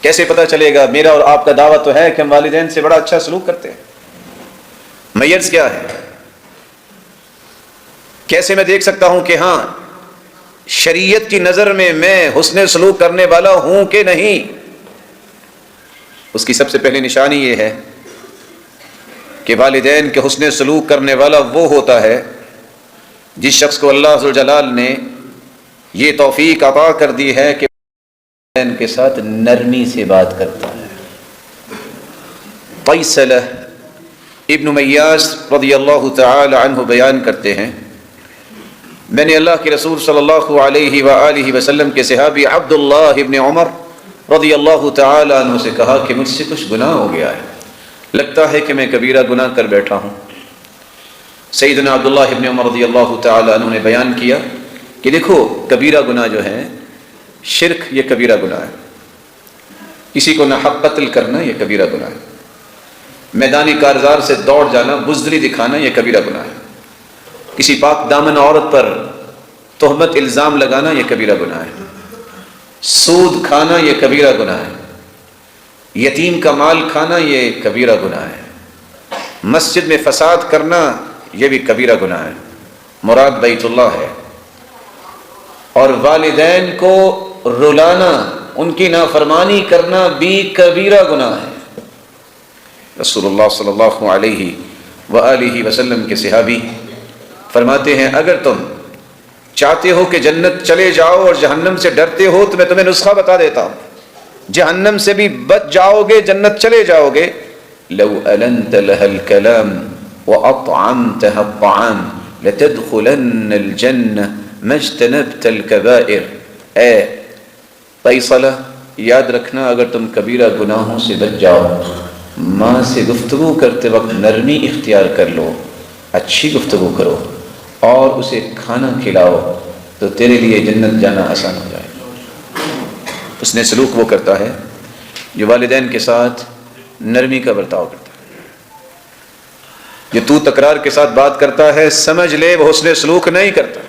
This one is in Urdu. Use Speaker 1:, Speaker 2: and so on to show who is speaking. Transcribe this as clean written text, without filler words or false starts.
Speaker 1: کیسے پتہ چلے گا؟ میرا اور آپ کا دعویٰ تو ہے کہ ہم والدین سے بڑا اچھا سلوک کرتے ہیں، میز کیا ہے؟ کیسے میں دیکھ سکتا ہوں کہ ہاں شریعت کی نظر میں حسن سلوک کرنے والا ہوں کہ نہیں؟ اس کی سب سے پہلی نشانی یہ ہے کہ والدین کے حسن سلوک کرنے والا وہ ہوتا ہے جس شخص کو اللہ ذوالجلال نے یہ توفیق عطا کر دی ہے کہ والدین کے ساتھ نرمی سے بات کرتا ہے۔ قیصلہ ابن میاس رضی اللہ تعالی عنہ بیان کرتے ہیں، میں نے اللہ کے رسول صلی اللہ علیہ وآلہ وسلم کے صحابی عبداللہ ابن عمر رضی اللہ تعالی عنہ سے کہا کہ مجھ سے کچھ گناہ ہو گیا ہے، لگتا ہے کہ میں کبیرہ گناہ کر بیٹھا ہوں۔ سیدنا عبداللہ ابن عمر رضی اللہ تعالی عنہ نے بیان کیا کہ دیکھو کبیرہ گناہ جو ہے، شرک یہ کبیرہ گناہ ہے، کسی کو ناحق قتل کرنا یہ کبیرہ گناہ ہے، میدانی کارزار سے دوڑ جانا، بزدلی دکھانا یہ کبیرہ گناہ ہے، کسی پاک دامن عورت پر تہمت الزام لگانا یہ کبیرہ گناہ ہے، سود کھانا یہ کبیرہ گناہ ہے، یتیم کا مال کھانا یہ کبیرہ گناہ ہے، مسجد میں فساد کرنا یہ بھی کبیرہ گناہ ہے، مراد بیت اللہ ہے، اور والدین کو رلانا، ان کی نافرمانی کرنا بھی کبیرہ گناہ ہے۔ رسول اللہ صلی اللہ علیہ وآلہ وسلم کے صحابی فرماتے ہیں اگر تم چاہتے ہو کہ جنت چلے جاؤ اور جہنم سے ڈرتے ہو تو میں تمہیں نسخہ بتا دیتا ہوں، جہنم سے بھی بچ جاؤ گے، جنت چلے جاؤ گے۔ لو ألنت لها الكلام وأطعمتها الطعام لتدخلن الجنة ما اجتنبت الكبائر۔ اے فیصلہ یاد رکھنا، اگر تم کبیرہ گناہوں سے بچ جاؤ، ماں سے گفتگو کرتے وقت نرمی اختیار کر لو، اچھی گفتگو کرو اور اسے کھانا کھلاؤ تو تیرے لیے جنت جانا آسان ہو جائے گا۔ اس نے سلوک وہ کرتا ہے جو والدین کے ساتھ نرمی کا برتاؤ کرتا ہے۔ جو تو تکرار کے ساتھ بات کرتا ہے سمجھ لے وہ حسن سلوک نہیں کرتا۔